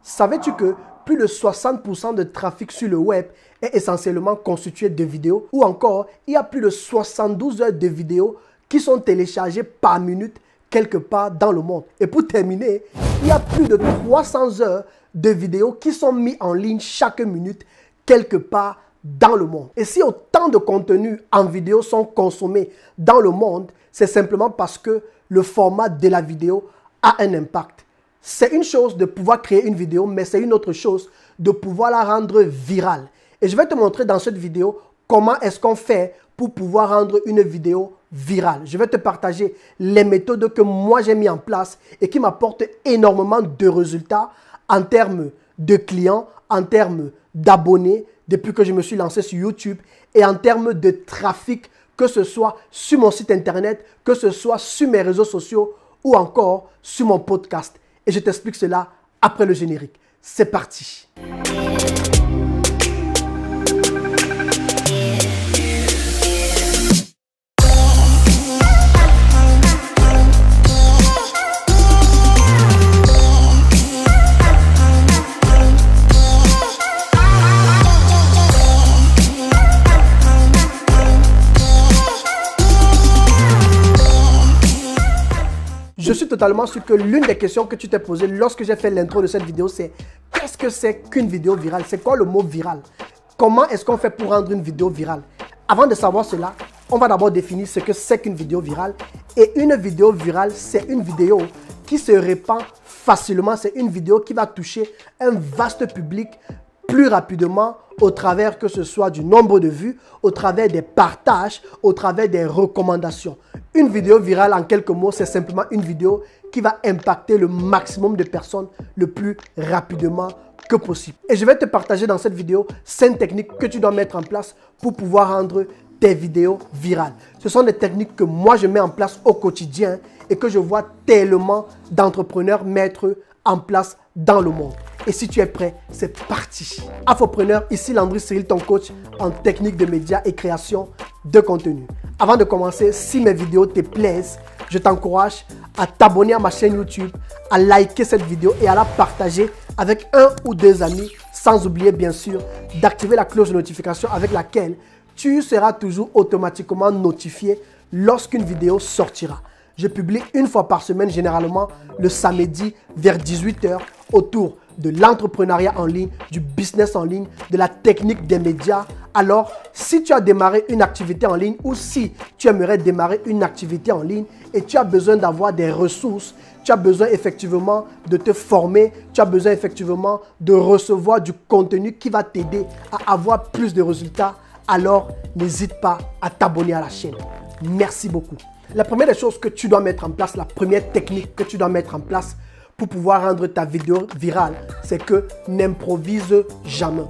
Savais-tu que plus de 60% de trafic sur le web est essentiellement constitué de vidéos? Ou encore, il y a plus de 72 heures de vidéos qui sont téléchargées par minute quelque part dans le monde. Et pour terminer, il y a plus de 300 heures de vidéos qui sont mises en ligne chaque minute quelque part dans le monde. Et si autant de contenus en vidéo sont consommés dans le monde, c'est simplement parce que le format de la vidéo a un impact. C'est une chose de pouvoir créer une vidéo, mais c'est une autre chose de pouvoir la rendre virale. Et je vais te montrer dans cette vidéo comment est-ce qu'on fait pour pouvoir rendre une vidéo virale. Je vais te partager les méthodes que moi j'ai mis en place et qui m'apportent énormément de résultats en termes de clients, en termes d'abonnés depuis que je me suis lancé sur YouTube et en termes de trafic, que ce soit sur mon site internet, que ce soit sur mes réseaux sociaux ou encore sur mon podcast. Et je t'explique cela après le générique. C'est parti! Je suis totalement sûr que l'une des questions que tu t'es posées lorsque j'ai fait l'intro de cette vidéo, c'est qu'est-ce que c'est qu'une vidéo virale? C'est quoi le mot viral? Comment est-ce qu'on fait pour rendre une vidéo virale? Avant de savoir cela, on va d'abord définir ce que c'est qu'une vidéo virale. Et une vidéo virale, c'est une vidéo qui se répand facilement. C'est une vidéo qui va toucher un vaste public plus rapidement au travers que ce soit du nombre de vues, au travers des partages, au travers des recommandations. Une vidéo virale, en quelques mots, c'est simplement une vidéo qui va impacter le maximum de personnes le plus rapidement que possible. Et je vais te partager dans cette vidéo 5 techniques que tu dois mettre en place pour pouvoir rendre tes vidéos virales. Ce sont des techniques que moi je mets en place au quotidien et que je vois tellement d'entrepreneurs mettre en place dans le monde. Et si tu es prêt, c'est parti. Infopreneur, ici Landry Cyril, ton coach en technique de médias et création de contenu. Avant de commencer, si mes vidéos te plaisent, je t'encourage à t'abonner à ma chaîne YouTube, à liker cette vidéo et à la partager avec un ou deux amis, sans oublier bien sûr d'activer la cloche de notification avec laquelle tu seras toujours automatiquement notifié lorsqu'une vidéo sortira. Je publie une fois par semaine, généralement le samedi vers 18 h autour de l'entrepreneuriat en ligne, du business en ligne, de la technique des médias. Alors, si tu as démarré une activité en ligne ou si tu aimerais démarrer une activité en ligne et tu as besoin d'avoir des ressources, tu as besoin effectivement de te former, tu as besoin effectivement de recevoir du contenu qui va t'aider à avoir plus de résultats, alors n'hésite pas à t'abonner à la chaîne. Merci beaucoup. La première des choses que tu dois mettre en place, la première technique que tu dois mettre en place pour pouvoir rendre ta vidéo virale, c'est que n'improvise jamais.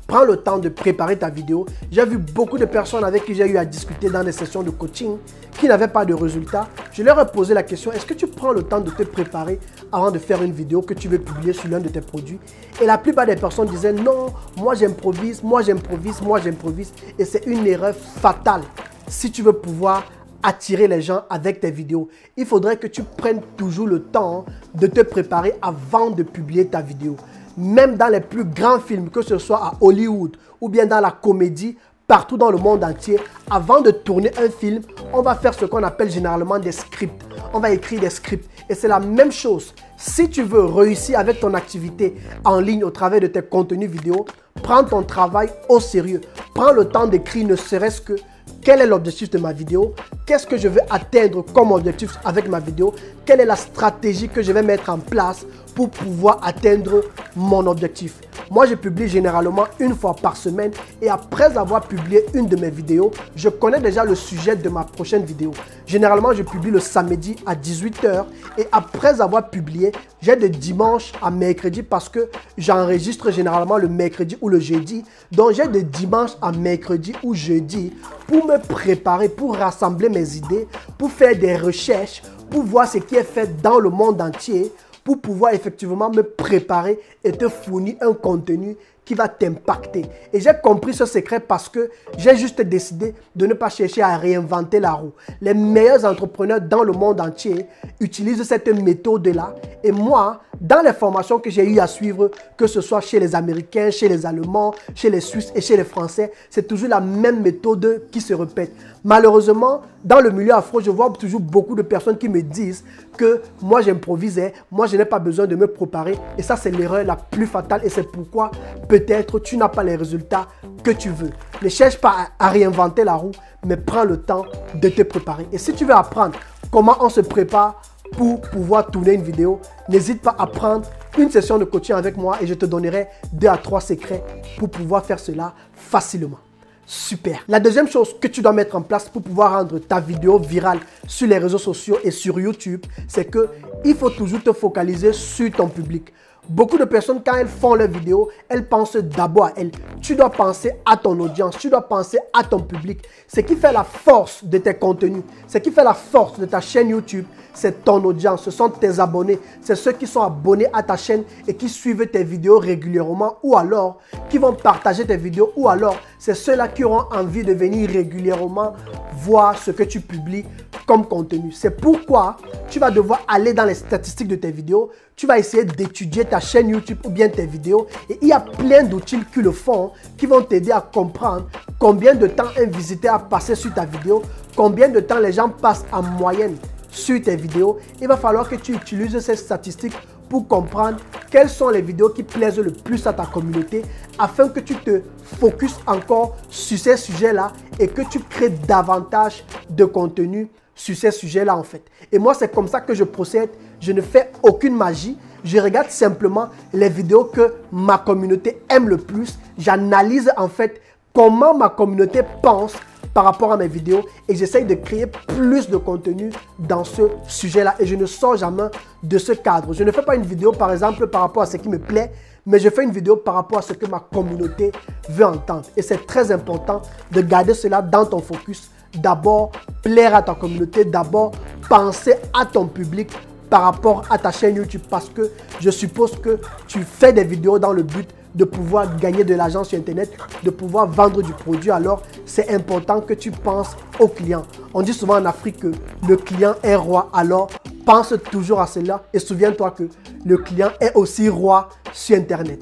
Prends le temps de préparer ta vidéo. J'ai vu beaucoup de personnes avec qui j'ai eu à discuter dans des sessions de coaching qui n'avaient pas de résultats. Je leur ai posé la question, est-ce que tu prends le temps de te préparer avant de faire une vidéo que tu veux publier sur l'un de tes produits? Et la plupart des personnes disaient, non, moi j'improvise, moi j'improvise, moi j'improvise. Et c'est une erreur fatale si tu veux pouvoir attirer les gens avec tes vidéos. Il faudrait que tu prennes toujours le temps de te préparer avant de publier ta vidéo. Même dans les plus grands films, que ce soit à Hollywood ou bien dans la comédie, partout dans le monde entier, avant de tourner un film, on va faire ce qu'on appelle généralement des scripts. On va écrire des scripts. Et c'est la même chose. Si tu veux réussir avec ton activité en ligne au travers de tes contenus vidéo, prends ton travail au sérieux. Prends le temps d'écrire ne serait-ce que quel est l'objectif de ma vidéo? Qu'est-ce que je veux atteindre comme objectif avec ma vidéo? Quelle est la stratégie que je vais mettre en place pour pouvoir atteindre mon objectif? Moi, je publie généralement une fois par semaine et après avoir publié une de mes vidéos, je connais déjà le sujet de ma prochaine vidéo. Généralement, je publie le samedi à 18 h et après avoir publié, j'ai de dimanche à mercredi parce que j'enregistre généralement le mercredi ou le jeudi. Donc, j'ai de dimanche à mercredi ou jeudi pour me préparer, pour rassembler mes idées, pour faire des recherches, pour voir ce qui est fait dans le monde entier, pour pouvoir effectivement me préparer et te fournir un contenu qui va t'impacter. Et j'ai compris ce secret parce que j'ai juste décidé de ne pas chercher à réinventer la roue. Les meilleurs entrepreneurs dans le monde entier utilisent cette méthode-là. Et moi, Dans les formations que j'ai eu à suivre, que ce soit chez les Américains, chez les Allemands, chez les Suisses et chez les Français, c'est toujours la même méthode qui se répète. Malheureusement, dans le milieu afro, je vois toujours beaucoup de personnes qui me disent que moi j'improvisais, moi je n'ai pas besoin de me préparer. Et ça, c'est l'erreur la plus fatale et c'est pourquoi peut-être tu n'as pas les résultats que tu veux. Ne cherche pas à réinventer la roue, mais prends le temps de te préparer. Et si tu veux apprendre comment on se prépare pour pouvoir tourner une vidéo, n'hésite pas à prendre une session de coaching avec moi et je te donnerai 2 à 3 secrets pour pouvoir faire cela facilement. Super. La deuxième chose que tu dois mettre en place pour pouvoir rendre ta vidéo virale sur les réseaux sociaux et sur YouTube, c'est que il faut toujours te focaliser sur ton public. Beaucoup de personnes, quand elles font leurs vidéos, elles pensent d'abord à elles. Tu dois penser à ton audience, tu dois penser à ton public. Ce qui fait la force de tes contenus, ce qui fait la force de ta chaîne YouTube, c'est ton audience, ce sont tes abonnés. C'est ceux qui sont abonnés à ta chaîne et qui suivent tes vidéos régulièrement ou alors qui vont partager tes vidéos ou alors c'est ceux-là qui auront envie de venir régulièrement voir ce que tu publies comme contenu. C'est pourquoi tu vas devoir aller dans les statistiques de tes vidéos. Tu vas essayer d'étudier ta chaîne YouTube ou bien tes vidéos. Et il y a plein d'outils qui le font, qui vont t'aider à comprendre combien de temps un visiteur a passé sur ta vidéo, combien de temps les gens passent en moyenne sur tes vidéos. Il va falloir que tu utilises ces statistiques pour comprendre quelles sont les vidéos qui plaisent le plus à ta communauté afin que tu te focuses encore sur ces sujets-là et que tu crées davantage de contenu sur ces sujets-là en fait. Et moi, c'est comme ça que je procède. Je ne fais aucune magie. Je regarde simplement les vidéos que ma communauté aime le plus. J'analyse en fait comment ma communauté pense par rapport à mes vidéos et j'essaye de créer plus de contenu dans ce sujet-là et je ne sors jamais de ce cadre. Je ne fais pas une vidéo par exemple par rapport à ce qui me plaît, mais je fais une vidéo par rapport à ce que ma communauté veut entendre. Et c'est très important de garder cela dans ton focus. D'abord, plaire à ta communauté, d'abord, penser à ton public par rapport à ta chaîne YouTube parce que je suppose que tu fais des vidéos dans le but de pouvoir gagner de l'argent sur Internet, de pouvoir vendre du produit. Alors, c'est important que tu penses au client. On dit souvent en Afrique que le client est roi. Alors, pense toujours à cela et souviens-toi que le client est aussi roi sur Internet.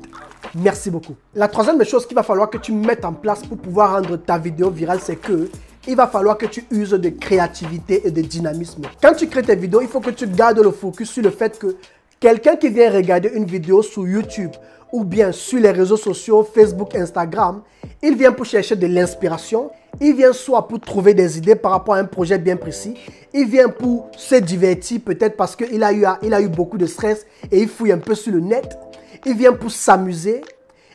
Merci beaucoup. La troisième chose qu'il va falloir que tu mettes en place pour pouvoir rendre ta vidéo virale, c'est que il va falloir que tu uses de créativité et de dynamisme. Quand tu crées tes vidéos, il faut que tu gardes le focus sur le fait que quelqu'un qui vient regarder une vidéo sur YouTube ou bien sur les réseaux sociaux, Facebook, Instagram, il vient pour chercher de l'inspiration, il vient soit pour trouver des idées par rapport à un projet bien précis, il vient pour se divertir peut-être parce qu'il a eu beaucoup de stress et il fouille un peu sur le net, il vient pour s'amuser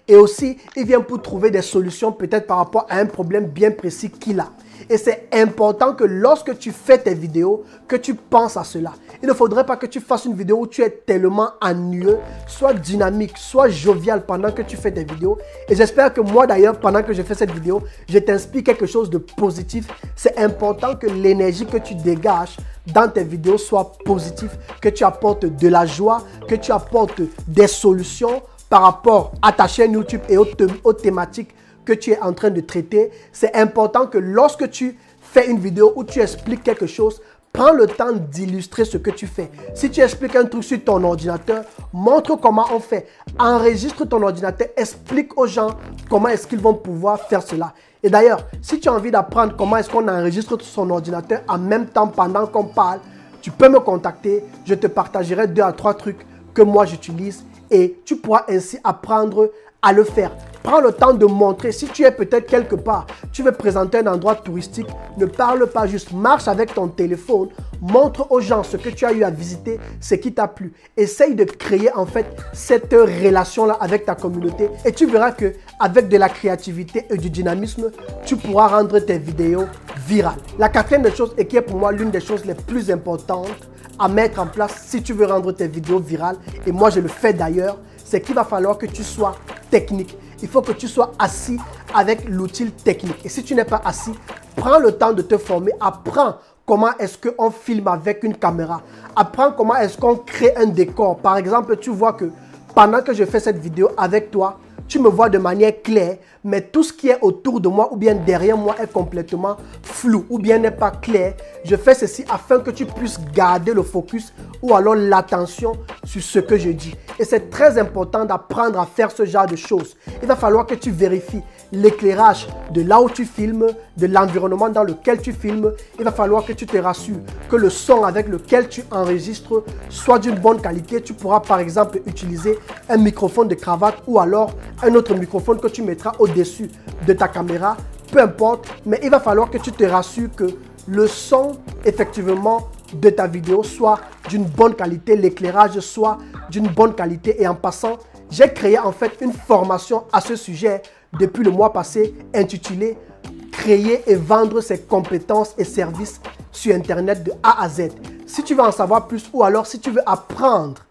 et aussi il vient pour trouver des solutions peut-être par rapport à un problème bien précis qu'il a. Et c'est important que lorsque tu fais tes vidéos, que tu penses à cela. Il ne faudrait pas que tu fasses une vidéo où tu es tellement ennuyeux, soit dynamique, soit jovial pendant que tu fais tes vidéos. Et j'espère que moi d'ailleurs, pendant que je fais cette vidéo, je t'inspire quelque chose de positif. C'est important que l'énergie que tu dégages dans tes vidéos soit positive, que tu apportes de la joie, que tu apportes des solutions par rapport à ta chaîne YouTube et aux thématiques que tu es en train de traiter. C'est important que lorsque tu fais une vidéo où tu expliques quelque chose, prends le temps d'illustrer ce que tu fais. Si tu expliques un truc sur ton ordinateur, montre comment on fait. Enregistre ton ordinateur, explique aux gens comment est-ce qu'ils vont pouvoir faire cela. Et d'ailleurs, si tu as envie d'apprendre comment est-ce qu'on enregistre son ordinateur en même temps pendant qu'on parle, tu peux me contacter. Je te partagerai 2 à 3 trucs que moi j'utilise et tu pourras ainsi apprendre à le faire. Prends le temps de montrer. Si tu es peut-être quelque part, tu veux présenter un endroit touristique, ne parle pas juste, marche avec ton téléphone, montre aux gens ce que tu as eu à visiter, ce qui t'a plu. Essaye de créer en fait cette relation-là avec ta communauté et tu verras que avec de la créativité et du dynamisme, tu pourras rendre tes vidéos virales. La quatrième chose et qui est pour moi l'une des choses les plus importantes à mettre en place si tu veux rendre tes vidéos virales, et moi je le fais d'ailleurs, c'est qu'il va falloir que tu sois technique. Il faut que tu sois assis avec l'outil technique. Et si tu n'es pas assis, prends le temps de te former. Apprends comment est-ce qu'on filme avec une caméra. Apprends comment est-ce qu'on crée un décor. Par exemple, tu vois que pendant que je fais cette vidéo avec toi, tu me vois de manière claire, mais tout ce qui est autour de moi ou bien derrière moi est complètement flou ou bien n'est pas clair. Je fais ceci afin que tu puisses garder le focus ou alors l'attention sur ce que je dis. Et c'est très important d'apprendre à faire ce genre de choses. Il va falloir que tu vérifies l'éclairage de là où tu filmes, de l'environnement dans lequel tu filmes. Il va falloir que tu te rassures que le son avec lequel tu enregistres soit d'une bonne qualité. Tu pourras par exemple utiliser un microphone de cravate ou alors un autre microphone que tu mettras au-dessus de ta caméra. Peu importe, mais il va falloir que tu te rassures que le son effectivement de ta vidéo soit d'une bonne qualité, l'éclairage soit d'une bonne qualité. Et en passant, j'ai créé en fait une formation à ce sujet depuis le mois passé intitulée « Créer et vendre ses compétences et services sur Internet de A à Z ». Si tu veux en savoir plus ou alors si tu veux apprendre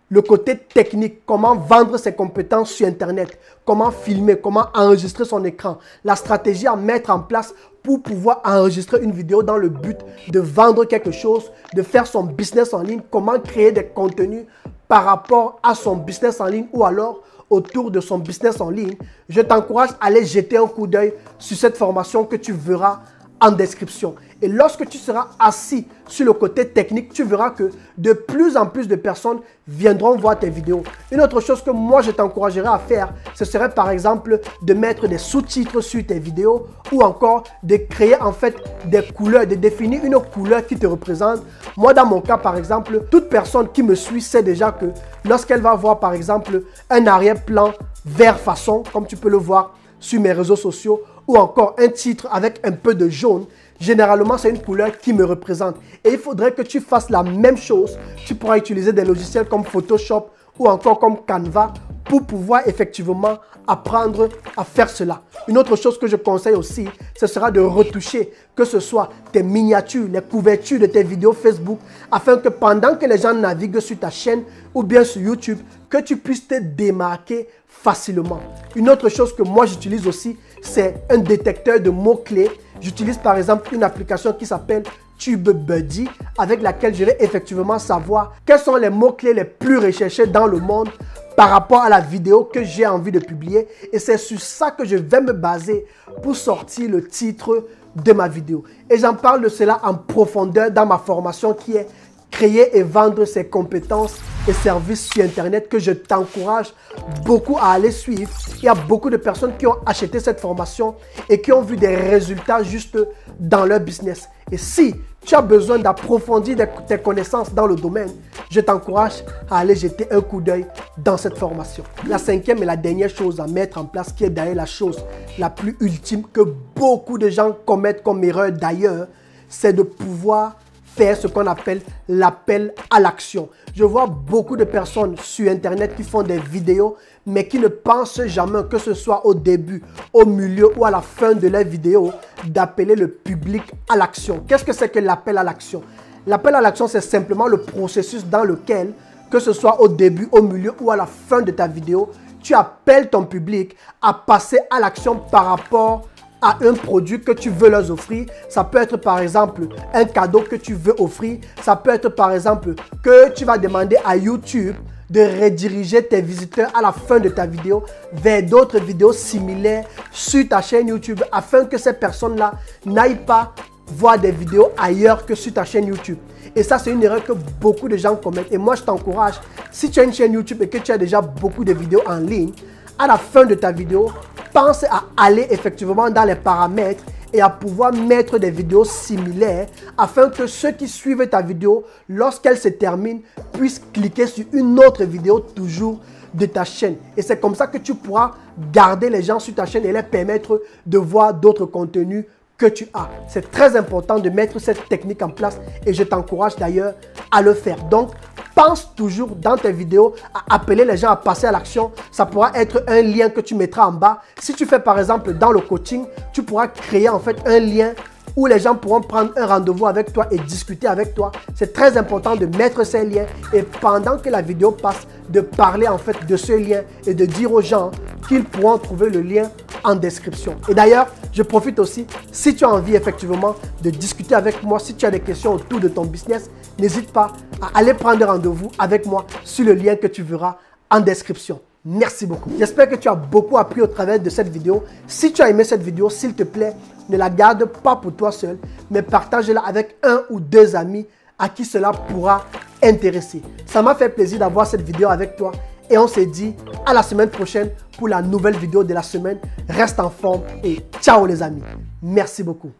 le côté technique, comment vendre ses compétences sur Internet, comment filmer, comment enregistrer son écran, la stratégie à mettre en place pour pouvoir enregistrer une vidéo dans le but de vendre quelque chose, de faire son business en ligne, comment créer des contenus par rapport à son business en ligne ou alors autour de son business en ligne, je t'encourage à aller jeter un coup d'œil sur cette formation que tu verras en description. Et lorsque tu seras assis sur le côté technique, tu verras que de plus en plus de personnes viendront voir tes vidéos. Une autre chose que moi je t'encouragerais à faire, ce serait par exemple de mettre des sous-titres sur tes vidéos ou encore de créer en fait des couleurs, de définir une couleur qui te représente. Moi dans mon cas par exemple, toute personne qui me suit sait déjà que lorsqu'elle va voir par exemple un arrière-plan vert façon, comme tu peux le voir sur mes réseaux sociaux, ou encore un titre avec un peu de jaune, généralement c'est une couleur qui me représente. Et il faudrait que tu fasses la même chose. Tu pourras utiliser des logiciels comme Photoshop ou encore comme Canva pour pouvoir effectivement apprendre à faire cela. Une autre chose que je conseille aussi, ce sera de retoucher, que ce soit tes miniatures, les couvertures de tes vidéos Facebook, afin que pendant que les gens naviguent sur ta chaîne ou bien sur YouTube, que tu puisses te démarquer facilement. Une autre chose que moi j'utilise aussi, c'est un détecteur de mots-clés. J'utilise par exemple une application qui s'appelle TubeBuddy, avec laquelle je vais effectivement savoir quels sont les mots-clés les plus recherchés dans le monde par rapport à la vidéo que j'ai envie de publier. Et c'est sur ça que je vais me baser pour sortir le titre de ma vidéo. Et j'en parle de cela en profondeur dans ma formation qui est créer et vendre ses compétences et services sur Internet, que je t'encourage beaucoup à aller suivre. Il y a beaucoup de personnes qui ont acheté cette formation et qui ont vu des résultats juste dans leur business. Et si tu as besoin d'approfondir tes connaissances dans le domaine, je t'encourage à aller jeter un coup d'œil dans cette formation. La cinquième et la dernière chose à mettre en place, qui est d'ailleurs la chose la plus ultime que beaucoup de gens commettent comme erreur d'ailleurs, c'est de pouvoir faire ce qu'on appelle l'appel à l'action. Je vois beaucoup de personnes sur Internet qui font des vidéos, mais qui ne pensent jamais, que ce soit au début, au milieu ou à la fin de leur vidéo, d'appeler le public à l'action. Qu'est-ce que c'est que l'appel à l'action? L'appel à l'action, c'est simplement le processus dans lequel, que ce soit au début, au milieu ou à la fin de ta vidéo, tu appelles ton public à passer à l'action par rapport à un produit que tu veux leur offrir. Ça peut être par exemple un cadeau que tu veux offrir. Ça peut être par exemple que tu vas demander à YouTube de rediriger tes visiteurs à la fin de ta vidéo vers d'autres vidéos similaires sur ta chaîne YouTube afin que ces personnes-là n'aillent pas voir des vidéos ailleurs que sur ta chaîne YouTube. Et ça, c'est une erreur que beaucoup de gens commettent. Et moi, je t'encourage, si tu as une chaîne YouTube et que tu as déjà beaucoup de vidéos en ligne, à la fin de ta vidéo, pense à aller effectivement dans les paramètres et à pouvoir mettre des vidéos similaires afin que ceux qui suivent ta vidéo, lorsqu'elle se termine, puissent cliquer sur une autre vidéo toujours de ta chaîne. Et c'est comme ça que tu pourras garder les gens sur ta chaîne et leur permettre de voir d'autres contenus que tu as. C'est très important de mettre cette technique en place et je t'encourage d'ailleurs à le faire. Donc, pense toujours dans tes vidéos à appeler les gens à passer à l'action. Ça pourra être un lien que tu mettras en bas. Si tu fais par exemple dans le coaching, tu pourras créer en fait un lien où les gens pourront prendre un rendez-vous avec toi et discuter avec toi. C'est très important de mettre ces liens et pendant que la vidéo passe, de parler en fait de ce lien et de dire aux gens qu'ils pourront trouver le lien en description. Et d'ailleurs, je profite aussi, si tu as envie effectivement de discuter avec moi, si tu as des questions autour de ton business, n'hésite pas à aller prendre rendez-vous avec moi sur le lien que tu verras en description. Merci beaucoup. J'espère que tu as beaucoup appris au travers de cette vidéo. Si tu as aimé cette vidéo, s'il te plaît, ne la garde pas pour toi seul, mais partage-la avec 1 ou 2 amis à qui cela pourra intéresser. Ça m'a fait plaisir d'avoir cette vidéo avec toi et on se dit à la semaine prochaine pour la nouvelle vidéo de la semaine. Reste en forme et ciao les amis. Merci beaucoup.